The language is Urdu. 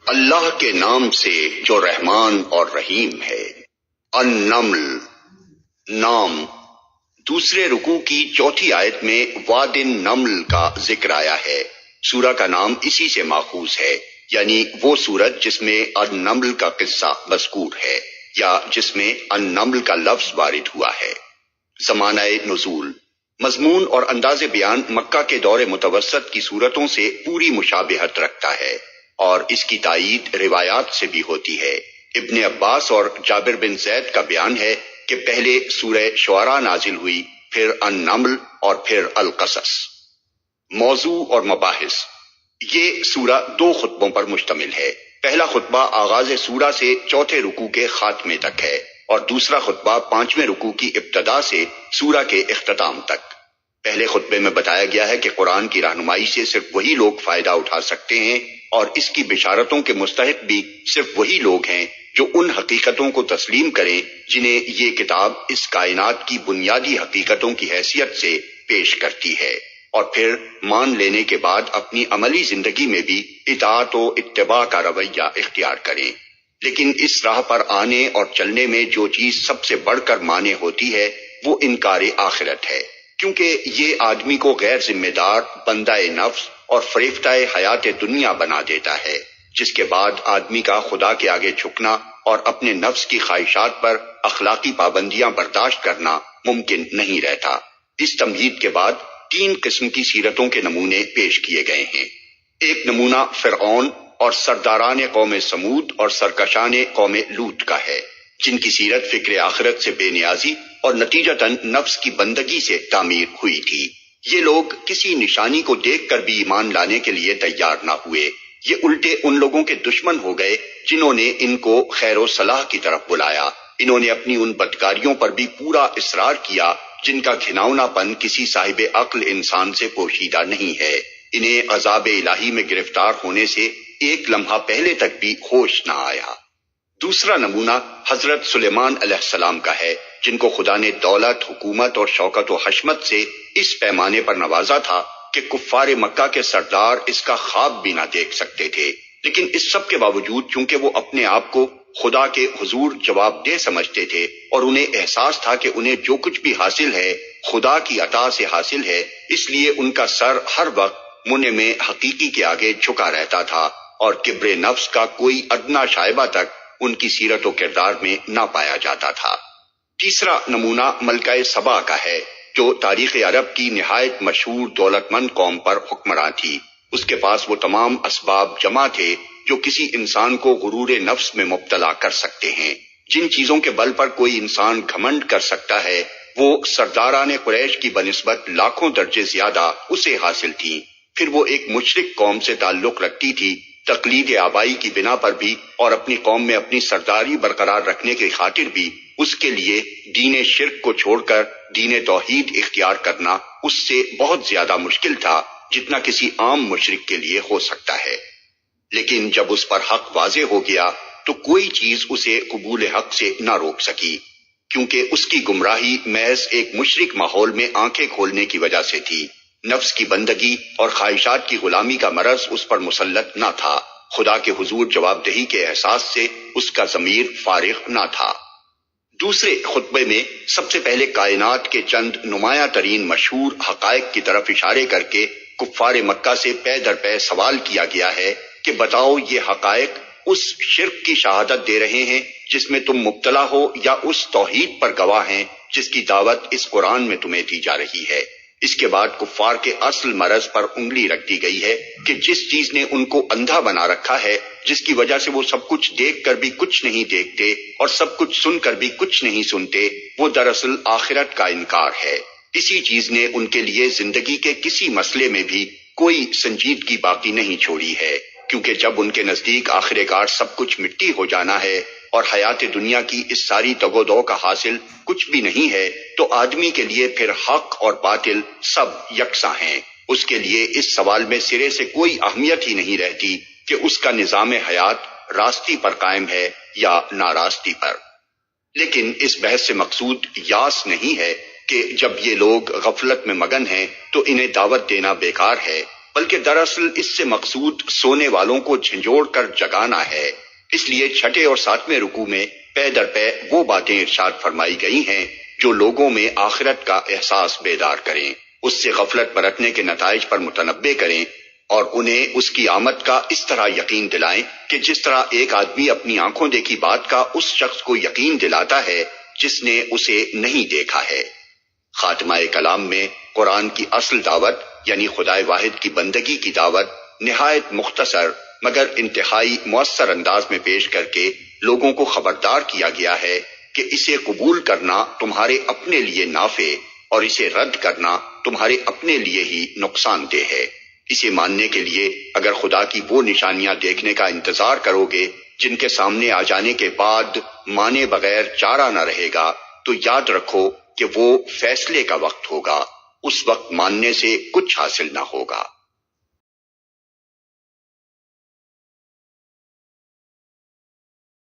اللہ کے نام سے جو رحمان اور رحیم ہے۔ النمل، نام۔ دوسرے رکوع کی چوتھی آیت میں واد النمل کا ذکر آیا ہے۔ سورہ کا نام اسی سے ماخوذ ہے، یعنی وہ سورت جس میں النمل کا قصہ مذکور ہے یا جس میں النمل کا لفظ وارد ہوا ہے۔ زمانہ نزول، مضمون اور انداز بیان مکہ کے دور متوسط کی صورتوں سے پوری مشابہت رکھتا ہے، اور اس کی تائید روایات سے بھی ہوتی ہے۔ ابن عباس اور جابر بن زید کا بیان ہے کہ پہلے سورہ شعراء نازل ہوئی، پھر النمل اور پھر القصص۔ موضوع اور مباحث، یہ سورہ 2 خطبوں پر مشتمل ہے۔ پہلا خطبہ آغاز سورہ سے چوتھے رکوع کے خاتمے تک ہے، اور دوسرا خطبہ 5ویں رکوع کی ابتدا سے سورہ کے اختتام تک۔ پہلے خطبے میں بتایا گیا ہے کہ قرآن کی رہنمائی سے صرف وہی لوگ فائدہ اٹھا سکتے ہیں، اور اس کی بشارتوں کے مستحق بھی صرف وہی لوگ ہیں جو ان حقیقتوں کو تسلیم کریں جنہیں یہ کتاب اس کائنات کی بنیادی حقیقتوں کی حیثیت سے پیش کرتی ہے، اور پھر مان لینے کے بعد اپنی عملی زندگی میں بھی اطاعت و اتباع کا رویہ اختیار کریں۔ لیکن اس راہ پر آنے اور چلنے میں جو چیز سب سے بڑھ کر مانے ہوتی ہے وہ انکار آخرت ہے، کیونکہ یہ آدمی کو غیر ذمہ دار، بندہ نفس اور فریفتہ حیات دنیا بنا دیتا ہے، جس کے بعد آدمی کا خدا کے آگے جھکنا اور اپنے نفس کی خواہشات پر اخلاقی پابندیاں برداشت کرنا ممکن نہیں رہتا۔ اس تمہید کے بعد 3 قسم کی سیرتوں کے نمونے پیش کیے گئے ہیں۔ ایک نمونہ فرعون اور سرداران قوم سمود اور سرکشان قوم لوط کا ہے، جن کی سیرت فکر آخرت سے بے نیازی اور نتیجتاً نفس کی بندگی سے تعمیر ہوئی تھی۔ یہ لوگ کسی نشانی کو دیکھ کر بھی ایمان لانے کے لیے تیار نہ ہوئے، یہ الٹے ان لوگوں کے دشمن ہو گئے جنہوں نے ان کو خیر و صلاح کی طرف بلایا۔ انہوں نے اپنی ان بدکاریوں پر بھی پورا اصرار کیا جن کا گھناؤنا پن کسی صاحب عقل انسان سے پوشیدہ نہیں ہے۔ انہیں عذاب الہی میں گرفتار ہونے سے ایک لمحہ پہلے تک بھی ہوش نہ آیا۔ دوسرا نمونہ حضرت سلیمان علیہ السلام کا ہے، جن کو خدا نے دولت، حکومت اور شوکت و حشمت سے اس پیمانے پر نوازا تھا کہ کفار مکہ کے سردار اس کا خواب بھی نہ دیکھ سکتے تھے، لیکن اس سب کے باوجود چونکہ وہ اپنے آپ کو خدا کے حضور جواب دہ سمجھتے تھے اور انہیں احساس تھا کہ انہیں جو کچھ بھی حاصل ہے خدا کی عطا سے حاصل ہے، اس لیے ان کا سر ہر وقت منع حقیقی کے آگے جھکا رہتا تھا، اور کبر نفس کا کوئی ادنا شائبہ تک ان کی سیرت و کردار میں نہ پایا جاتا تھا۔ تیسرا نمونہ ملکہ سبا کا ہے، جو تاریخ عرب کی نہایت مشہور دولت مند قوم پر حکمراں تھی۔ اس کے پاس وہ تمام اسباب جمع تھے جو کسی انسان کو غرور نفس میں مبتلا کر سکتے ہیں۔ جن چیزوں کے بل پر کوئی انسان گھمنڈ کر سکتا ہے وہ سرداران قریش کی بنسبت لاکھوں درجے زیادہ اسے حاصل تھیں۔ پھر وہ ایک مشرک قوم سے تعلق رکھتی تھی، تقلید آبائی کی بنا پر بھی اور اپنی قوم میں اپنی سرداری برقرار رکھنے کی خاطر بھی اس کے لیے دین شرک کو چھوڑ کر دین توحید اختیار کرنا اس سے بہت زیادہ مشکل تھا جتنا کسی عام مشرک کے لیے ہو سکتا ہے۔ لیکن جب اس پر حق واضح ہو گیا تو کوئی چیز اسے قبول حق سے نہ روک سکی، کیونکہ اس کی گمراہی محض ایک مشرک ماحول میں آنکھیں کھولنے کی وجہ سے تھی۔ نفس کی بندگی اور خواہشات کی غلامی کا مرض اس پر مسلط نہ تھا، خدا کے حضور جواب دہی کے احساس سے اس کا ضمیر فارغ نہ تھا۔ دوسرے خطبے میں سب سے پہلے کائنات کے چند نمایاں ترین مشہور حقائق کی طرف اشارے کر کے کفار مکہ سے پے در پے سوال کیا گیا ہے کہ بتاؤ یہ حقائق اس شرک کی شہادت دے رہے ہیں جس میں تم مبتلا ہو، یا اس توحید پر گواہ ہیں جس کی دعوت اس قرآن میں تمہیں دی جا رہی ہے۔ اس کے بعد کفار کے اصل مرض پر انگلی رکھ دی گئی ہے کہ جس چیز نے ان کو اندھا بنا رکھا ہے، جس کی وجہ سے وہ سب کچھ دیکھ کر بھی کچھ نہیں دیکھتے اور سب کچھ سن کر بھی کچھ نہیں سنتے، وہ دراصل آخرت کا انکار ہے۔ اسی چیز نے ان کے لیے زندگی کے کسی مسئلے میں بھی کوئی سنجیدگی باقی نہیں چھوڑی ہے، کیونکہ جب ان کے نزدیک آخر کار سب کچھ مٹی ہو جانا ہے اور حیات دنیا کی اس ساری تگ و دو کا حاصل کچھ بھی نہیں ہے، تو آدمی کے لیے پھر حق اور باطل سب یکساں ہیں۔ اس کے لیے اس سوال میں سرے سے کوئی اہمیت ہی نہیں رہتی کہ اس کا نظام حیات راستی پر قائم ہے یا ناراستی پر۔ لیکن اس بحث سے مقصود یاس نہیں ہے کہ جب یہ لوگ غفلت میں مگن ہیں تو انہیں دعوت دینا بیکار ہے، بلکہ دراصل اس سے مقصود سونے والوں کو جھنجھوڑ کر جگانا ہے۔ اس لیے چھٹے اور ساتویں رکوع میں پے در پے وہ باتیں ارشاد فرمائی گئی ہیں جو لوگوں میں آخرت کا احساس بیدار کریں، اس سے غفلت برتنے کے نتائج پر متنبہ کریں اور انہیں اس کی آمد کا اس طرح یقین دلائیں کہ جس طرح ایک آدمی اپنی آنکھوں دیکھی بات کا اس شخص کو یقین دلاتا ہے جس نے اسے نہیں دیکھا ہے۔ خاتمہ کلام میں قرآن کی اصل دعوت یعنی خدائے واحد کی بندگی کی دعوت نہایت مختصر مگر انتہائی مؤثر انداز میں پیش کر کے لوگوں کو خبردار کیا گیا ہے کہ اسے قبول کرنا تمہارے اپنے لیے نافع اور اسے رد کرنا تمہارے اپنے لیے ہی نقصان دہ ہے۔ اسے ماننے کے لیے اگر خدا کی وہ نشانیاں دیکھنے کا انتظار کرو گے جن کے سامنے آ جانے کے بعد مانے بغیر چارہ نہ رہے گا تو یاد رکھو کہ وہ فیصلے کا وقت ہوگا، اس وقت ماننے سے کچھ حاصل نہ ہوگا۔